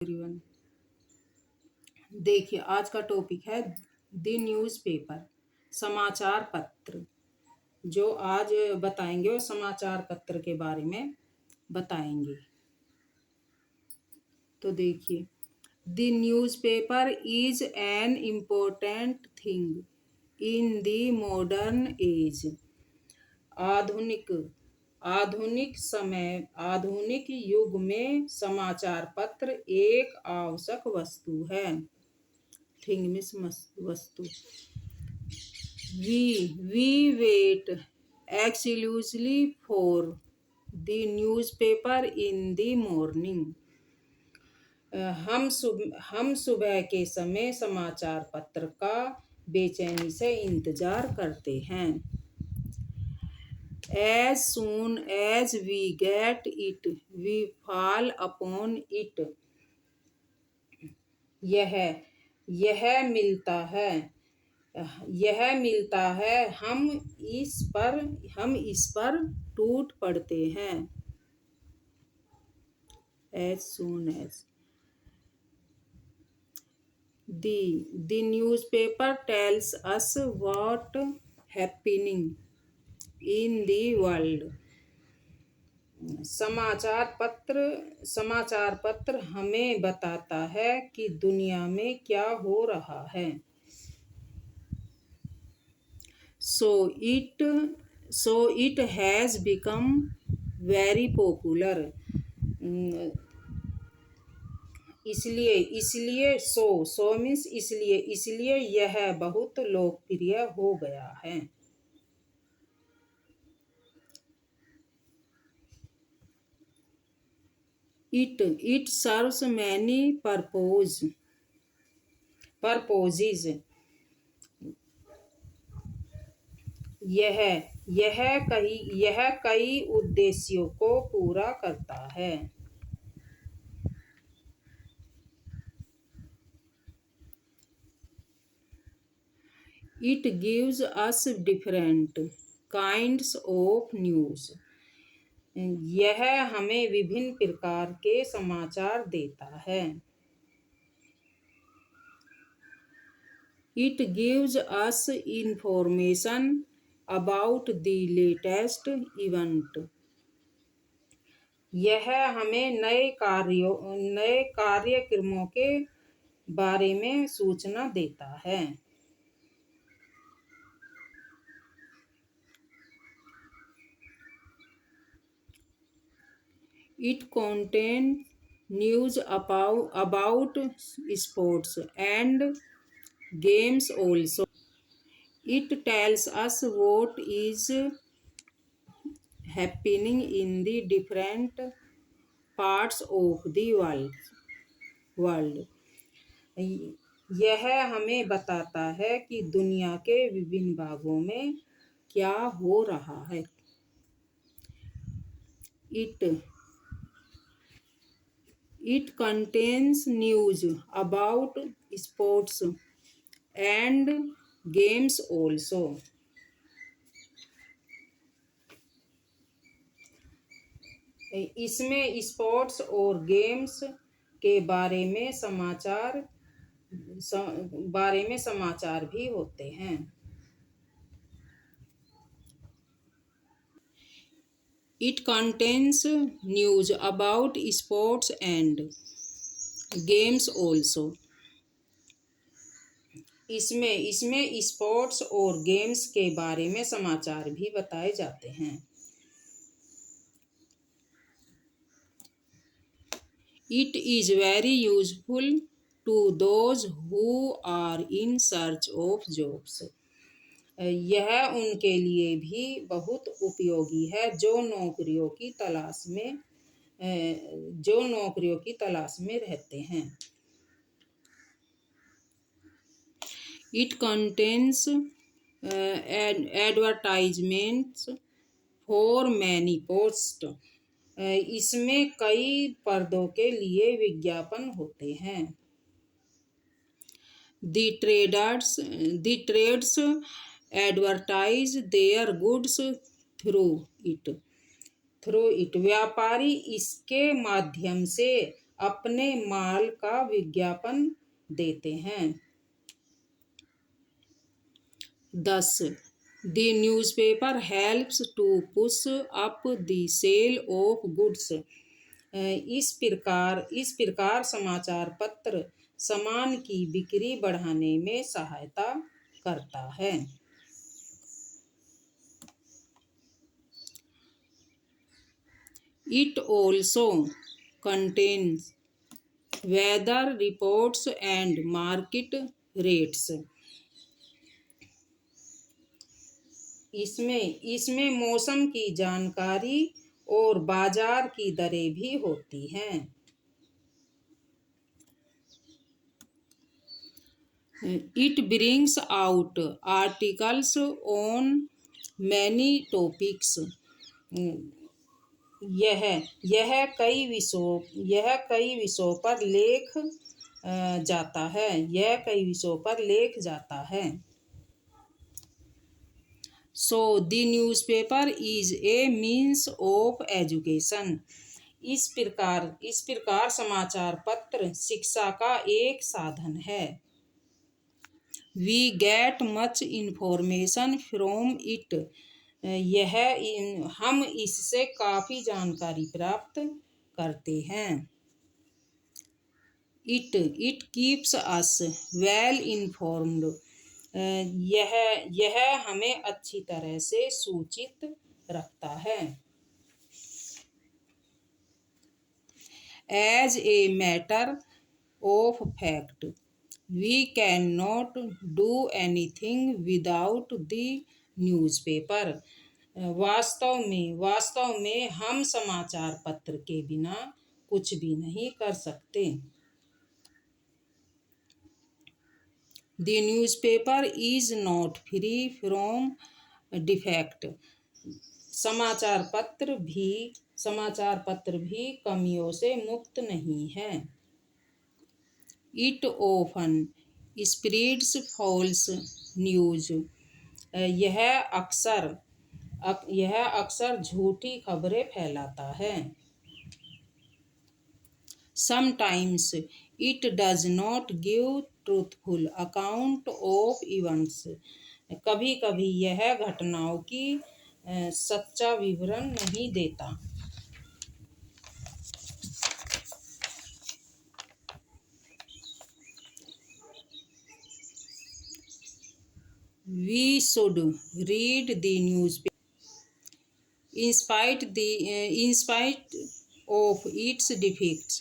Everyone, देखिए आज का टॉपिक है द न्यूज़पेपर, समाचार पत्र। जो आज बताएंगे वो समाचार पत्र के बारे में बताएंगे। तो देखिए, the newspaper is an important thing in the modern age. आधुनिक आधुनिक युग में समाचार पत्र एक आवश्यक वस्तु है। थिंग मीन्स वस्तु। We wait exclusively for the newspaper in the morning। हम सुबह के समय समाचार पत्र का बेचैनी से इंतजार करते हैं। As soon as we get it, we fall upon it। यह मिलता है, हम इस पर टूट पड़ते हैं। As soon as the newspaper tells us what happening in the world। समाचार पत्र हमें बताता है कि दुनिया में क्या हो रहा है। So it has become very popular। इसलिए यह बहुत लोकप्रिय हो गया है। It serves many purposes। यह कई उद्देश्यों को पूरा करता है। It gives us different kinds of news। यह हमें विभिन्न प्रकार के समाचार देता है। It gives us information about the latest event। यह हमें नए कार्यक्रमों के बारे में सूचना देता है। It contains news about sports and games also। It tells us what is happening in the different parts of the world। यह हमें बताता है कि दुनिया के विभिन्न भागों में क्या हो रहा है। It contains news about sports and games also। इसमें स्पोर्ट्स और गेम्स के बारे में समाचार भी होते हैं। It contains news about sports and games also। इसमें स्पोर्ट्स और गेम्स के बारे में समाचार भी बताए जाते हैं। It is very useful to those who are in search of jobs। यह उनके लिए भी बहुत उपयोगी है जो नौकरियों की तलाश में रहते हैं। It contains advertisements for many posts। इसमें कई पदों के लिए विज्ञापन होते हैं। The trades advertise their goods through it। व्यापारी इसके माध्यम से अपने माल का विज्ञापन देते हैं। 10. The newspaper helps to push up the sale of goods. इस प्रकार समाचार पत्र सामान की बिक्री बढ़ाने में सहायता करता है। It also contains weather reports and market rates. इसमें मौसम की जानकारी और बाजार की दरें भी होती हैं। It brings out articles on many topics. यह कई विषयों पर लेख जाता है। So the newspaper is a means of education. इस प्रकार समाचार पत्र शिक्षा का एक साधन है। We get much information from it. हम इससे काफी जानकारी प्राप्त करते हैं। It keeps us well informed. यह हमें अच्छी तरह से सूचित रखता है। As a matter of fact, we cannot do anything without the newspaper. वास्तव में हम समाचार पत्र के बिना कुछ भी नहीं कर सकते। The newspaper is not free from defect. समाचार पत्र भी कमियों से मुक्त नहीं है। It often spreads false news. यह अक्सर झूठी खबरें फैलाता है। Sometimes it does not give truthful account of events. कभी-कभी यह घटनाओं की सच्चा विवरण नहीं देता। We should read the newspaper in spite of its defects.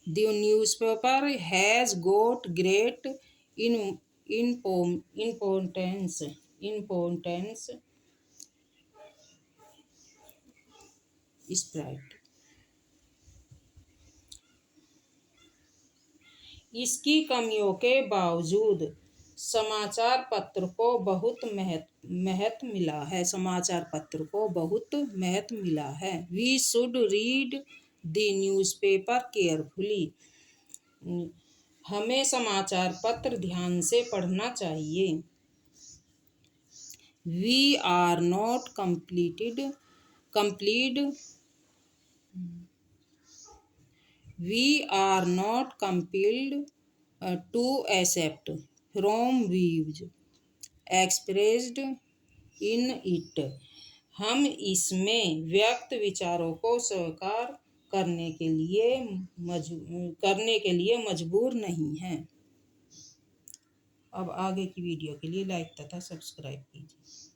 The newspaper has got great importance. इसकी कमियों के बावजूद समाचार पत्र को बहुत महत्व मिला है। We should read the newspaper carefully. हमें समाचार पत्र ध्यान से पढ़ना चाहिए। We are not compelled to accept from views expressed in it. हम इसमें व्यक्त विचारों को स्वीकार करने के लिए मजबूर नहीं हैं। अब आगे की वीडियो के लिए लाइक तथा सब्सक्राइब कीजिए।